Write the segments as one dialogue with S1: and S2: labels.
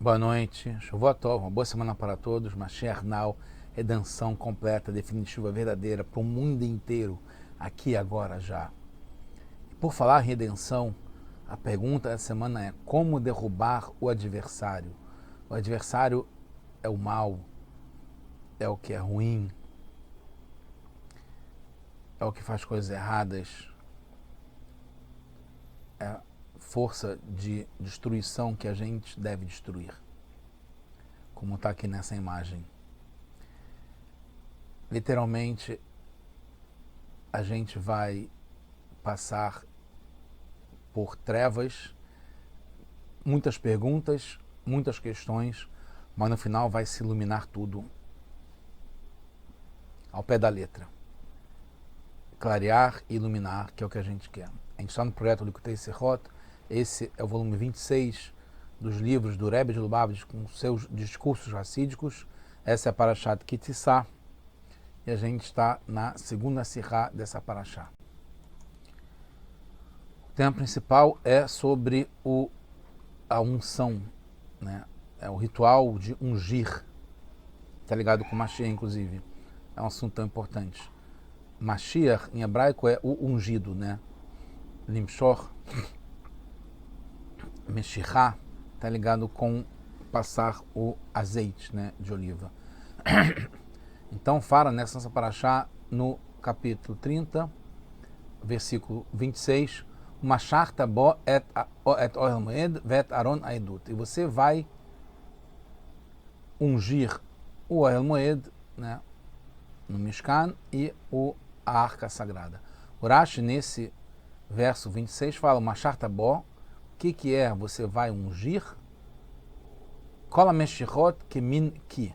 S1: Boa noite, Shavuot, uma boa semana para todos, Mashiach Now, redenção completa, definitiva, verdadeira, para o mundo inteiro, aqui, agora, já. E por falar em redenção, a pergunta da semana é: como derrubar o adversário? O adversário é o mal, é o que é ruim, é o que faz coisas erradas, é a força de destruição que a gente deve destruir, como está aqui nessa imagem. Literalmente, a gente vai passar por trevas, muitas perguntas, muitas questões, mas no final vai se iluminar tudo ao pé da letra. Clarear e iluminar, que é o que a gente quer. A gente está no projeto Likutei Sechot. Esse é o volume 26 dos livros do Rebbe de Lubavitch com seus discursos racídicos. Essa é a Parashat Ki Tisa e a gente está na segunda sirá dessa Parashá. O tema principal é sobre a unção, né? É o ritual de ungir. Está ligado com Mashiach, inclusive. É um assunto tão importante. Mashiach, em hebraico, é o ungido, né? Limshor, Meshirá, está ligado com passar o azeite, né, de oliva. Então, fala nessa parashá, no capítulo 30, versículo 26, Masharta bo et ohel moed vet aron aedut. E você vai ungir o ohel moed, né, no Mishkan, e a arca sagrada. O Rashi, nesse verso 26, fala, Masharta bo, o que é você vai ungir? Kola meshirot kemin ki,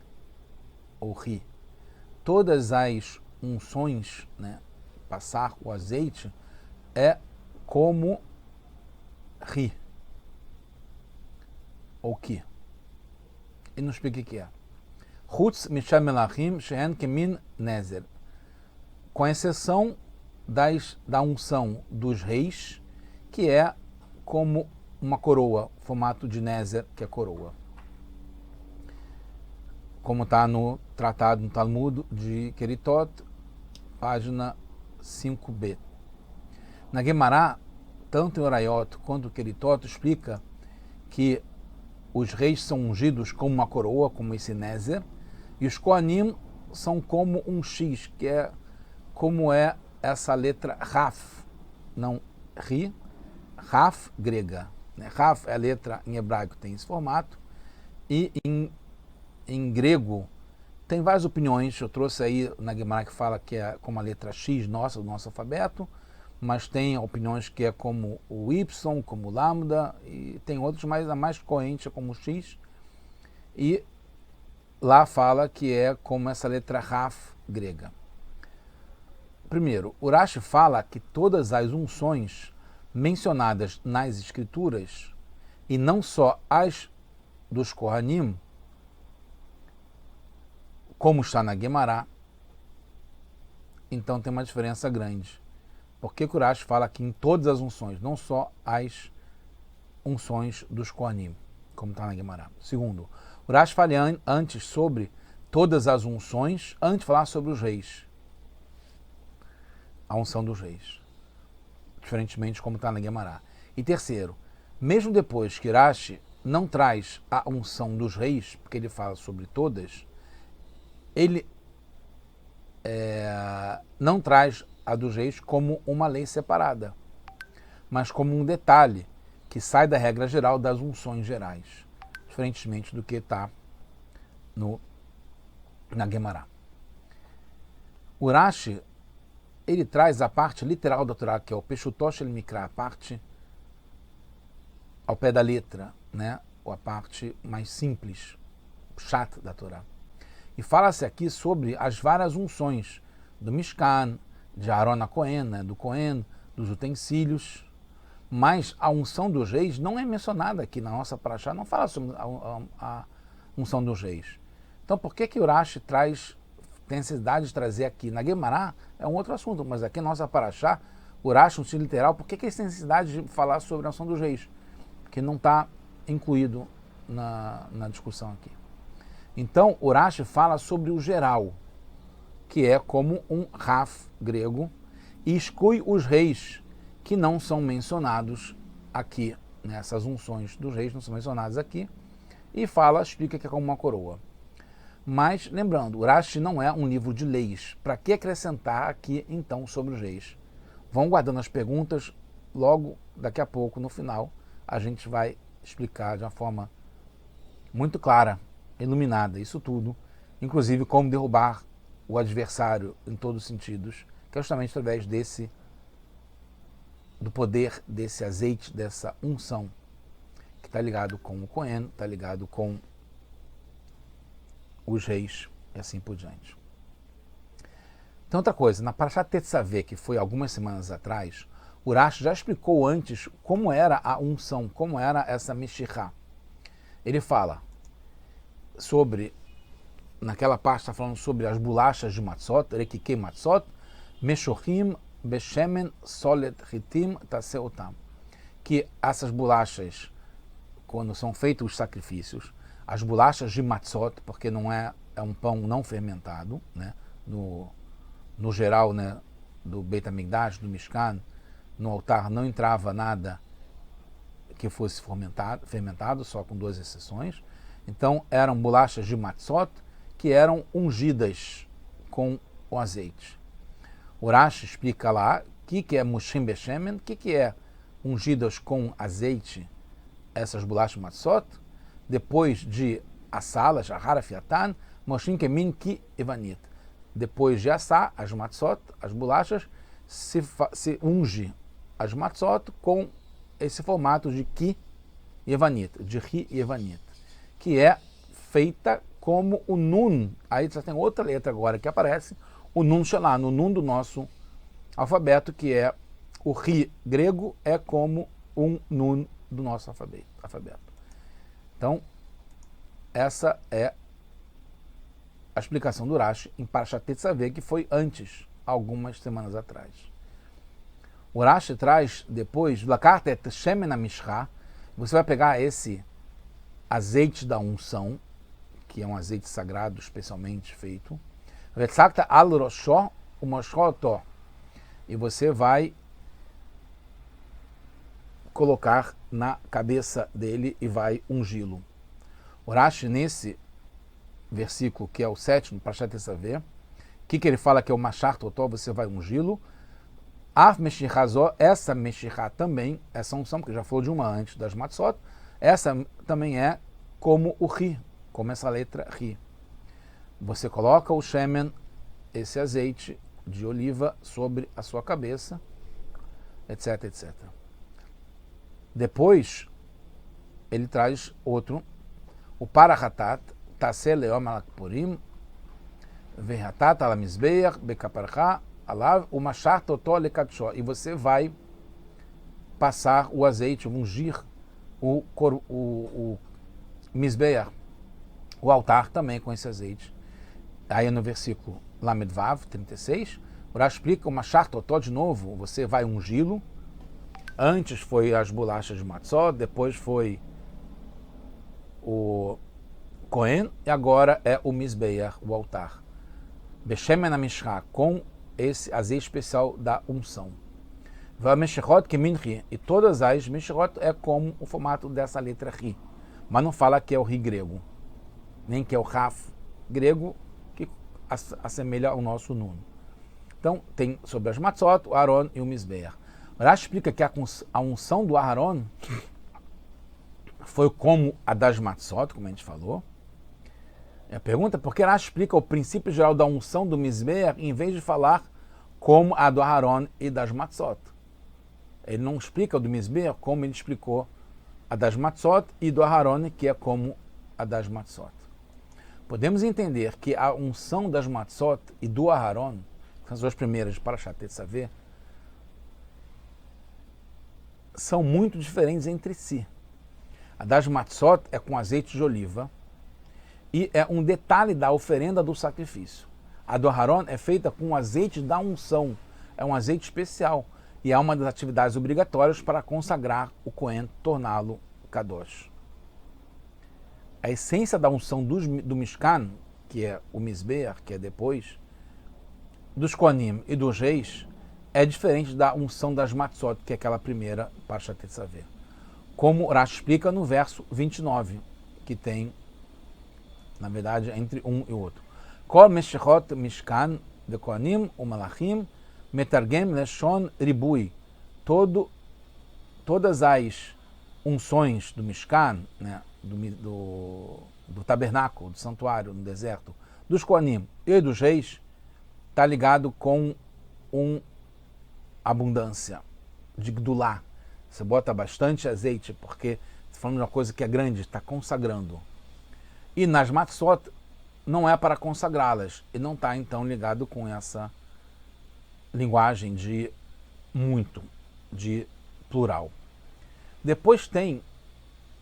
S1: ou ri. Todas as unções, né, passar o azeite, é como ri, ou ki. E não explica o que é. Chutz misham melachim shehen kemin nezer. Com exceção da unção dos reis, que é como uma coroa, formato de nezer, que é coroa. Como está no tratado no Talmud de Keritot, página 5b. Na Gemara, tanto em Orayot quanto em Keritot, explica que os reis são ungidos como uma coroa, como esse nezer, e os Kohanim são como um X, que é como é essa letra Raf, não Ri, Raf grega. Raf é a letra em hebraico, tem esse formato, e em grego tem várias opiniões. Eu trouxe aí na Gemara que fala que é como a letra X nossa, do nosso alfabeto, mas tem opiniões que é como o Y, como o Lambda, e tem outros, mas a mais corrente é como o X, e lá fala que é como essa letra Raf grega. Primeiro, o Rashi fala que todas as unções mencionadas nas escrituras, e não só as dos Kohanim, como está na Gemara, então tem uma diferença grande. Porque o Rashi fala que em todas as unções, não só as unções dos Kohanim, como está na Gemara. Segundo, o Rashi fala antes sobre todas as unções, antes de falar sobre os reis. A unção dos reis. Diferentemente como está na Gemara. E terceiro, mesmo depois que Rashi não traz a unção dos reis, porque ele fala sobre todas, ele não traz a dos reis como uma lei separada, mas como um detalhe que sai da regra geral das unções gerais, diferentemente do que está na Gemara. O Rashi, ele traz a parte literal da Torá, que é o Peshutosh el Mikra, a parte ao pé da letra, né? Ou a parte mais simples, chat da Torá. E fala-se aqui sobre as várias unções do Mishkan, de Aaron a Cohen, né? Do Cohen, dos utensílios, mas a unção dos reis não é mencionada aqui na nossa Parashá, não fala sobre a unção dos reis. Então por que o Rashi tem necessidade de trazer aqui? Na Gemara é um outro assunto, mas aqui na nossa Parashá, o Rashi, no sentido literal, por que ele tem necessidade de falar sobre a unção dos reis? Porque não está incluído na discussão aqui. Então, o Rashi fala sobre o geral, que é como um Raf grego, e exclui os reis, que não são mencionados aqui, né? Essas unções dos reis não são mencionadas aqui, e explica que é como uma coroa. Mas, lembrando, o Rashi não é um livro de leis. Para que acrescentar aqui, então, sobre os reis? Vão guardando as perguntas, logo, daqui a pouco, no final, a gente vai explicar de uma forma muito clara, iluminada, isso tudo, inclusive como derrubar o adversário em todos os sentidos, que é justamente através do poder desse azeite, dessa unção, que está ligado com o Cohen, está ligado com os reis e assim por diante. Então, outra coisa, na Parashat Tetzaveh, que foi algumas semanas atrás, o Rashi já explicou antes como era a unção, como era essa Meshirá. Ele fala sobre, naquela parte está falando sobre as bolachas de Matzot, Rekikei Matzot, Meshochim, Beshemen, Solet, Ritim, Taseotam. Que essas bolachas, quando são feitos os sacrifícios, as bolachas de Matzot, porque não é um pão não fermentado, né? No geral, né, do Beit HaMikdash, do Mishkan, no altar não entrava nada que fosse fermentado, só com 2 exceções. Então, eram bolachas de matzot que eram ungidas com o azeite. O Rashi explica lá o que é mushim beshemen, o que é ungidas com azeite, essas bolachas matzot, depois de assá-las, ahara fiatan, mushim kemin ki evanit. Depois de assar as matzot, as bolachas, se unge as matzot com esse formato de ki evanit, de ri evanit, que é feita como o nun. Aí já tem outra letra agora que aparece, o nun shalá, no nun do nosso alfabeto, que é o ri grego, é como um nun do nosso alfabeto. Então, essa é a explicação do Rashi em Parashat Tetzaveh, que foi antes, algumas semanas atrás. O Rashi traz depois, Lakart et shemen hamishcha, você vai pegar esse azeite da unção, que é um azeite sagrado especialmente feito, Vetzakta al roshó umoshotó, e você vai colocar na cabeça dele e vai ungí-lo. O Rashi, nesse versículo, que é o 7º, Parashat Tetzaveh, o que ele fala que é o Mashar Totó, você vai ungí-lo. Af Meshirrazó, essa Meshirá também, essa unção, porque já falou de uma antes das Matzot, essa também é como o Ri, como essa letra Ri. Você coloca o Shemen, esse azeite de oliva, sobre a sua cabeça, etc, etc. Depois, ele traz outro, o Parahatat, Taseh leom alakpurim, Vehatat alamizbeach, bekaparcha, alav, o mashar totó lekatshó. E você vai passar o azeite, ungir o mizbeach, o altar também com esse azeite. Aí no versículo Lamedvav, 36, o Rashi explica o mashar totó de novo, você vai ungí-lo. Antes foi as bolachas de matzó, depois foi o Cohen, e agora é o Mizbeach, o altar. Beshemen HaMishcha, com esse azeite especial da unção. V'ameshechot keminchi, e todas as meshechot é como o formato dessa letra Ri, mas não fala que é o Ri grego, nem que é o Raf grego, que assemelha ao nosso Nun. Então, tem sobre as matzot, o Aaron e o Mizbeach. O Rashi explica que a unção do Aaron foi como a das matzot, como a gente falou. A pergunta é por que Rashi explica o princípio geral da unção do Mizbeach em vez de falar como a do Aaron e das matzot. Ele não explica o do Mizbeach como ele explicou a das matzot e do Aaron, que é como a das matzot. Podemos entender que a unção das matzot e do Aaron, que são as duas primeiras de Parashat Tetzaveh, são muito diferentes entre si. A das matzot é com azeite de oliva e é um detalhe da oferenda do sacrifício. A do Aaron é feita com azeite da unção, é um azeite especial e é uma das atividades obrigatórias para consagrar o Cohen, torná-lo Kadosh. a essência da unção do Mishkan, que é o Mizbeach, que é depois, dos Kohanim e dos reis, é diferente da unção das Matzot, que é aquela primeira Parshat Tetzaveh. Como Rashi explica no verso 29, que tem, na verdade, entre um e outro. Kol Meshechot Mishkan de Kohanim uMalachim Metargem Leshon Ribui. Todas as unções do Mishkan, né, do tabernáculo, do santuário no deserto, dos Kohanim e dos reis, está ligado com abundância de Gdulá. Você bota bastante azeite, porque está falando de uma coisa que é grande, está consagrando. E nas Matzot não é para consagrá-las, e não está então ligado com essa linguagem de muito, de plural. Depois tem,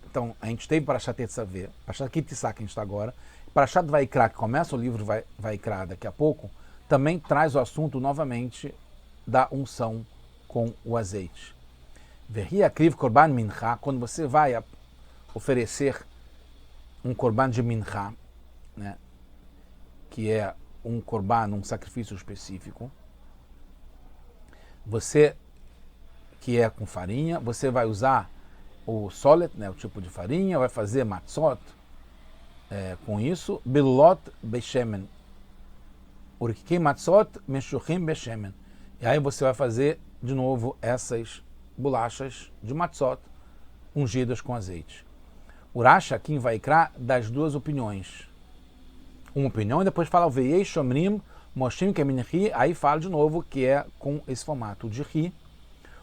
S1: então a gente teve Parashat Tetzaveh, Parashat Kitissá que a gente está agora, Parashat Vaikra, que começa o livro Vaikra daqui a pouco, também traz o assunto novamente da unção com o azeite. Verri akriv korban mincha, quando você vai oferecer um korban de mincha, né, que é um korban, um sacrifício específico, você, que é com farinha, você vai usar o solet, né, o tipo de farinha, vai fazer matzot com isso, bilot beshemen, urikei matzot meshuchim beshemen. E aí você vai fazer de novo essas bolachas de matzot ungidas com azeite. O Rashi aqui em Vaikra das duas opiniões. Uma opinião e depois fala o veiei shomrim moshim kemin ri, aí fala de novo que é com esse formato de ri,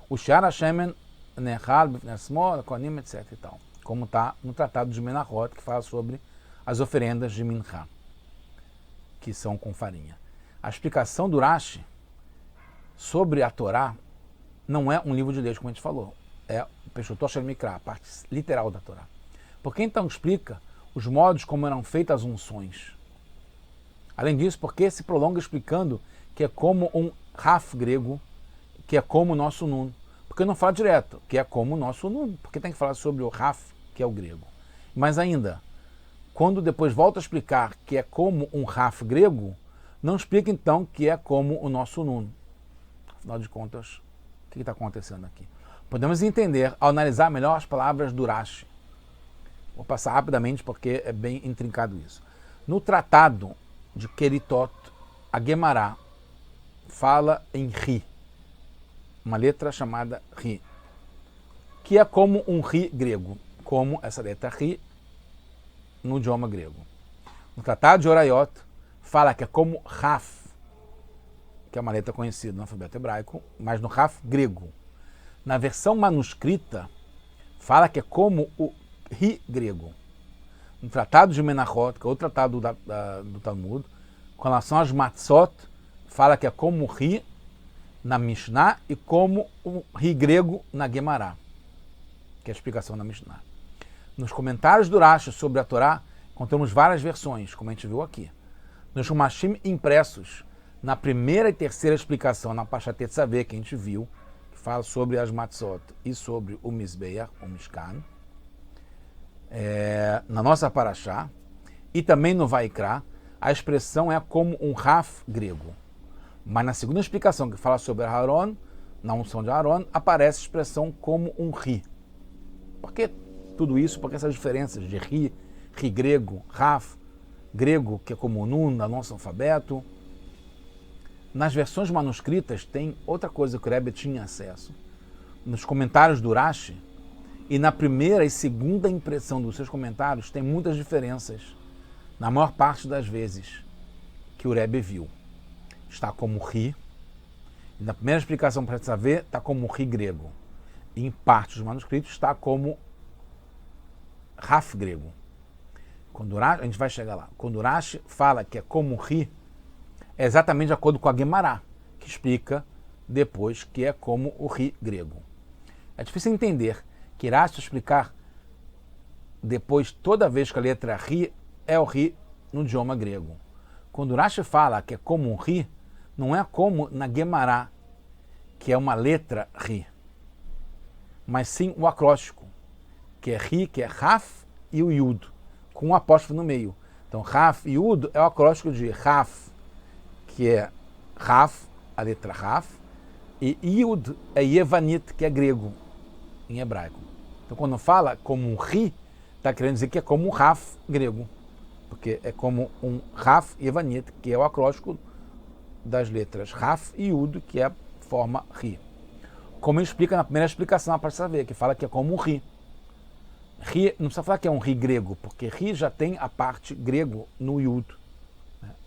S1: o shar hashemen nechal b'fnesmo kohanim etc e tal, como está no tratado de Menachot, que fala sobre as oferendas de mincha, que são com farinha. A explicação do Rashi sobre a Torá não é um livro de leis, como a gente falou, é o Peshutot Shel Mikra, a parte literal da Torá. Porque então explica os modos como eram feitas as unções. Além disso, porque se prolonga explicando que é como um raf grego, que é como o nosso nun. Porque não fala direto, que é como o nosso nun, porque tem que falar sobre o raf, que é o grego. Mas ainda, quando depois volta a explicar que é como um raf grego, não explica então que é como o nosso nun. Afinal de contas, o que está acontecendo aqui? Podemos entender ao analisar melhor as palavras do Rashi. Vou passar rapidamente porque é bem intrincado isso. No tratado de Keritot, a Guemará fala em Ri, uma letra chamada Ri, que é como um Ri grego, como essa letra Ri no idioma grego. No tratado de Orayot, fala que é como Raf, que é uma letra conhecida no alfabeto hebraico, mas no Raf grego. Na versão manuscrita, fala que é como o Ri grego. No tratado de Menachot, que é outro tratado do Talmud, com relação às Matzot, fala que é como o Ri na Mishnah e como o Ri grego na Guemará, que é a explicação da Mishnah. Nos comentários do Rashi sobre a Torá, encontramos várias versões, como a gente viu aqui. Nos Shumashim impressos, na primeira e terceira explicação, na Parashat Tetzaveh, que a gente viu, que fala sobre as Matzot e sobre o Mizbeach, o Mishkan, na nossa Parashá, e também no Vaikra, a expressão é como um Raf grego. Mas na segunda explicação, que fala sobre Aaron, na unção de Aaron, aparece a expressão como um Ri. Por que tudo isso? Porque essas diferenças de Ri, Ri grego, Raf grego, que é como o Nun, no nosso alfabeto. Nas versões manuscritas tem outra coisa que o Rebbe tinha acesso. Nos comentários do Rashi, e na primeira e segunda impressão dos seus comentários, tem muitas diferenças, na maior parte das vezes, que o Rebbe viu. Está como Ri, e na primeira explicação para saber, está como Ri grego. E em parte dos manuscritos está como Raf grego. Quando a gente vai chegar lá. Quando o Rashi fala que é como Ri, é exatamente de acordo com a Guemará, que explica depois que é como o Ri grego. É difícil entender que Rashi explicar depois toda vez que a letra Ri é o Ri no idioma grego. Quando o Rashi fala que é como um Ri, não é como na Guemará, que é uma letra Ri, mas sim o acróstico, que é Ri, que é Raf, e o Yud, com um apóstrofo no meio. Então, Raf e Yud é o acróstico de Raf, que é Raf, a letra Raf, e Yud é Yevanit, que é grego, em hebraico. Então, quando fala como um Ri, está querendo dizer que é como um Raf grego, porque é como um Raf Yevanit, que é o acróstico das letras Raf e Yud, que é a forma Ri. Como ele explica na primeira explicação, para saber, que fala que é como um Ri. Ri, não precisa falar que é um Ri grego, porque Ri já tem a parte grego no Yud.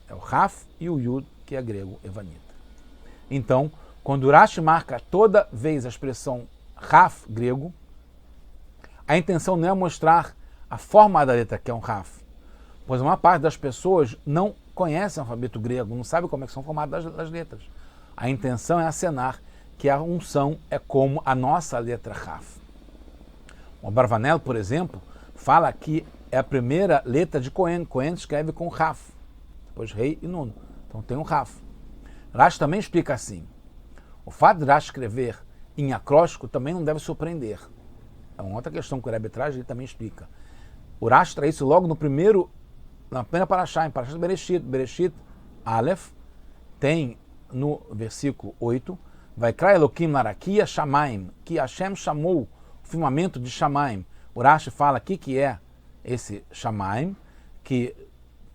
S1: É o Raf e o Yud, que é grego, Evanita. Então, quando Urashi marca toda vez a expressão Raf grego, a intenção não é mostrar a forma da letra, que é um Raf, pois uma parte das pessoas não conhece o alfabeto grego, não sabe como é que são formadas as letras. A intenção é acenar que a unção é como a nossa letra Raf. O Barvanel, por exemplo, fala que é a primeira letra de Cohen. Cohen escreve com Raf, depois Rei e Nun. Então tem um Raf. Rashi também explica assim. O fato de Rashi escrever em acróstico também não deve surpreender. É uma outra questão que o Rebbe traz, ele também explica. O Rashi traz isso logo na primeira parashá, em Parashat Bereshit. Bereshit Aleph tem no versículo 8, Vaikra Elokim Larakia Shamaim, que Hashem chamou o firmamento de Shamaim. O Rashi fala que é esse Shamaim, que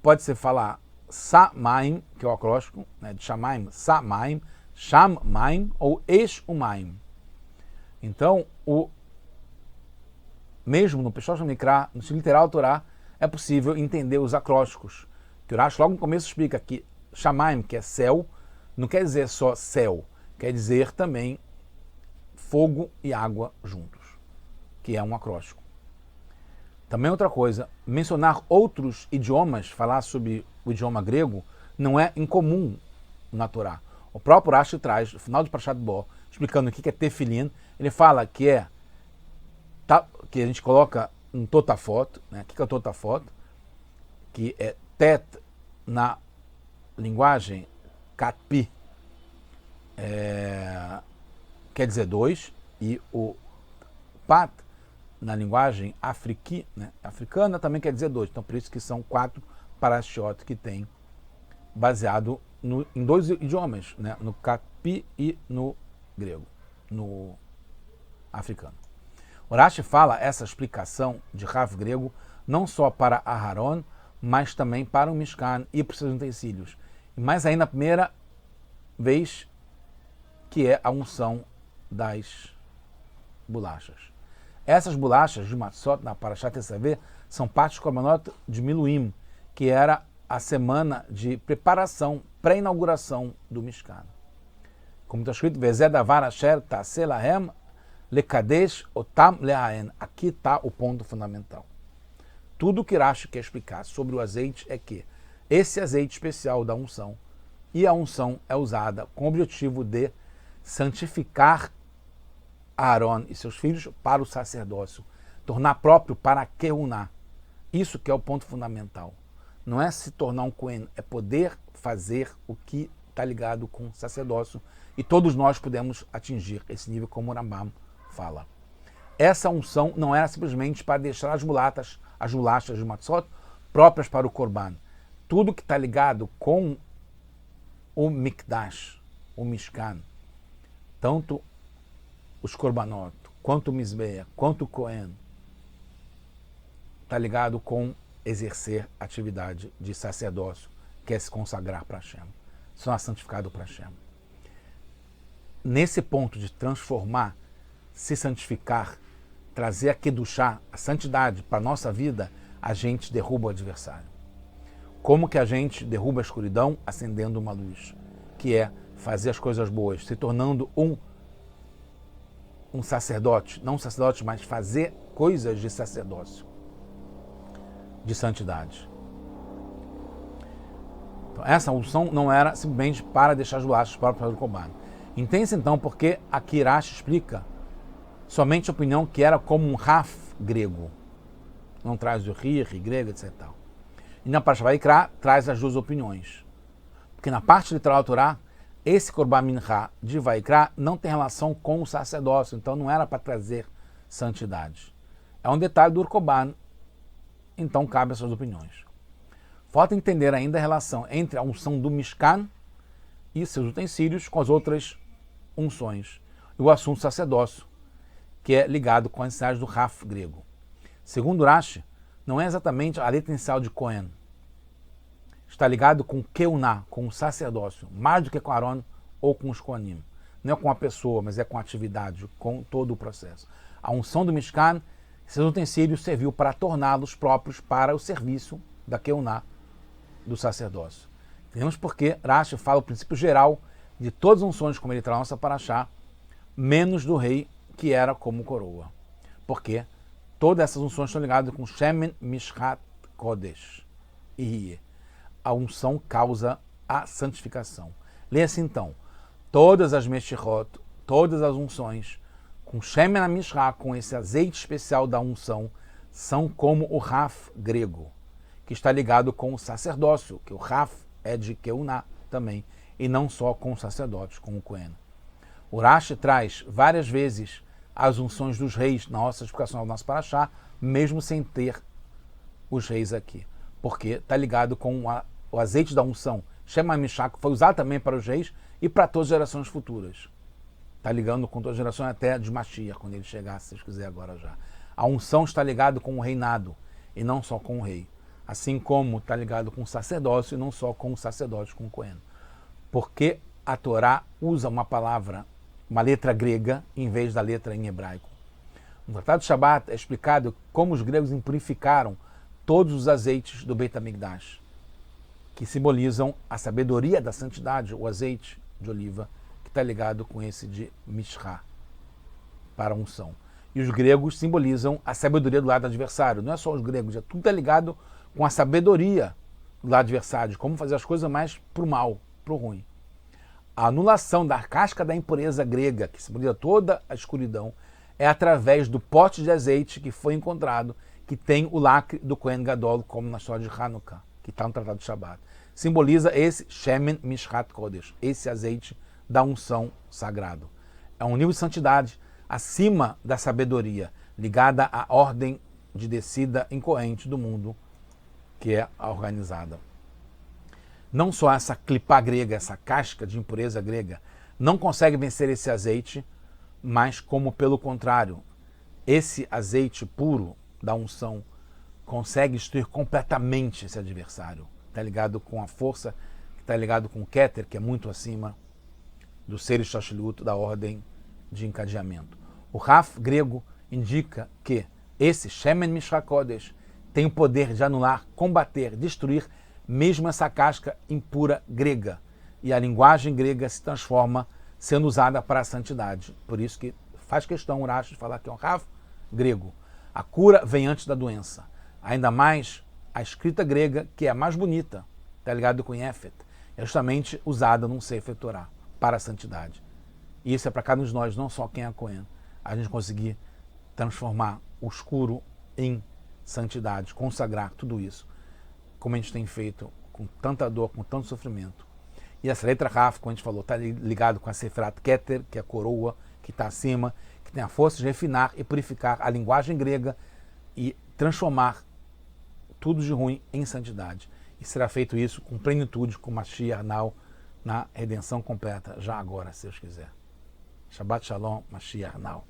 S1: pode ser falar Samaim, que é o acróstico, né, de Shamaim, Samaim, Shamaim ou Eshumaim. Então, mesmo no Pessoal Mikra, no literal Torá, é possível entender os acrósticos. Que o Rashi logo no começo explica que Shamaim, que é céu, não quer dizer só céu, quer dizer também fogo e água juntos, que é um acróstico. Também outra coisa, mencionar outros idiomas, falar sobre o idioma grego, não é incomum na Torá. O próprio Rashi traz, no final de Parashat Bo, explicando o que é tefilin, ele fala que que a gente coloca um totafot, né? O que é o totafot? Que é tet na linguagem katpi, quer dizer 2, e o pat na linguagem né, africana também quer dizer 2. Então por isso que são 4 parashiot que tem baseado em 2 idiomas, né, no katpi e no grego, no africano. O Rashi fala essa explicação de Rav grego não só para Aharon, mas também para o Mishkan e para os seus utensílios. E mais ainda a primeira vez, que é a unção das bolachas. Essas bolachas de Matzot, na Parashat Tetzaveh, são parte do Korbanot de Miluim, que era a semana de preparação, pré-inauguração do Mishkan. Como está escrito, Vezé davar asher ta'aseh lahem lekadesh otam le'aen. Aqui está o ponto fundamental. Tudo que Rashi quer explicar sobre o azeite é que esse azeite especial da unção, e a unção é usada com o objetivo de santificar Aaron e seus filhos para o sacerdócio, tornar próprio para a Kehuná. Isso que é o ponto fundamental. Não é se tornar um Kohen, é poder fazer o que está ligado com o sacerdócio, e todos nós podemos atingir esse nível, como o Rambam fala. Essa unção não era simplesmente para deixar as bolachas de Matzot próprias para o Korban. Tudo que está ligado com o Mikdash, o Mishkan, tanto os Korbanot, quanto o Mizbeah, quanto o Kohen, está ligado com exercer atividade de sacerdócio, que é se consagrar para Hashem, se santificado para Hashem. Nesse ponto de transformar, se santificar, trazer a Kedushá, a santidade para a nossa vida, a gente derruba o adversário. Como que a gente derruba a escuridão? Acendendo uma luz, que é fazer as coisas boas, se tornando um sacerdote, não um sacerdote, mas fazer coisas de sacerdócio, de santidade. Então, essa unção não era simplesmente para deixar as bolachas para o Korban. Entende-se então porque aqui Rashi explica somente a opinião que era como um Raf grego, não traz o Ri grego, etc. E na Parashat Vaikra traz as duas opiniões. Porque na parte literal da Torá, esse Korban Mincha de Vaikra não tem relação com o sacerdócio, então não era para trazer santidade. É um detalhe do Korban então cabe essas opiniões. Falta entender ainda a relação entre a unção do Mishkan e seus utensílios com as outras unções e o assunto sacerdócio, que é ligado com a necessidade do Raf grego. Segundo Rashi, não é exatamente a letra inicial de Cohen. Está ligado com Keuná, com o sacerdócio, mais do que com Aaron ou com os Kohanim. Não é com a pessoa, mas é com a atividade, com todo o processo. A unção do Mishkan, seus utensílios serviu para torná-los próprios para o serviço da Keuná, do sacerdócio. Entendemos porque Rashi fala o princípio geral de todas as unções, como ele traz na nossa paraxá, menos do rei, que era como coroa. Porque todas essas unções estão ligadas com Shemen Mishkat Kodesh. E a unção causa a santificação. Leia-se então, todas as Meshirot, todas as unções, com Shemen Mishkat, com esse azeite especial da unção, são como o Raf grego, que está ligado com o sacerdócio, que o Raf é de Keuná também, e não só com os sacerdotes, com o Cohen. O Rashi traz várias vezes as unções dos reis na nossa explicação do nosso paraxá, mesmo sem ter os reis aqui, porque está ligado com o azeite da unção. Shema Mishak foi usado também para os reis e para todas as gerações futuras. Está ligando com todas as gerações até de Mashiach, quando ele chegar, se vocês quiserem agora já. A unção está ligado com o reinado e não só com o rei. Assim como está ligado com o sacerdócio e não só com o sacerdote, com o Cohen. Porque a Torá usa uma palavra, uma letra grega, em vez da letra em hebraico. No Tratado de Shabat é explicado como os gregos impurificaram todos os azeites do Beit HaMikdash, que simbolizam a sabedoria da santidade, o azeite de oliva, que está ligado com esse de Mishra, para a unção. E os gregos simbolizam a sabedoria do lado adversário. Não é só os gregos, tudo está ligado com a sabedoria do lado adversário, de como fazer as coisas mais para o mal, para o ruim. A anulação da casca da impureza grega, que simboliza toda a escuridão, é através do pote de azeite que foi encontrado, que tem o lacre do Kohen Gadol, como na história de Hanukkah, que está no Tratado de Shabat. Simboliza esse Shemen Mishkat Kodesh, esse azeite da unção sagrado. É um nível de santidade acima da sabedoria, ligada à ordem de descida incoerente do mundo, que é a organizada. Não só essa clipá grega, essa casca de impureza grega, não consegue vencer esse azeite, mas como pelo contrário, esse azeite puro da unção consegue destruir completamente esse adversário. Está ligado com a força, está ligado com o Keter, que é muito acima do ser Shashlut, da ordem de encadeamento. O Raf grego indica que esse Shemen Mishra Kodesh tem o poder de anular, combater, destruir mesmo essa casca impura grega. E a linguagem grega se transforma sendo usada para a santidade. Por isso que faz questão o Rashi de falar que é um Raf grego. A cura vem antes da doença. Ainda mais a escrita grega, que é a mais bonita, está ligado com Yefet, é justamente usada num Sefer Torah, para a santidade. E isso é para cada um de nós, não só quem é Cohen. A gente conseguir transformar o escuro em santidade, consagrar tudo isso, como a gente tem feito com tanta dor, com tanto sofrimento. E essa letra Raf, como a gente falou, está ligado com a Sefirat Keter, que é a coroa, que está acima, que tem a força de refinar e purificar a linguagem grega e transformar tudo de ruim em santidade. E será feito isso com plenitude, com Mashiach Now, na redenção completa, já agora, se Deus quiser. Shabbat Shalom, Mashiach Now.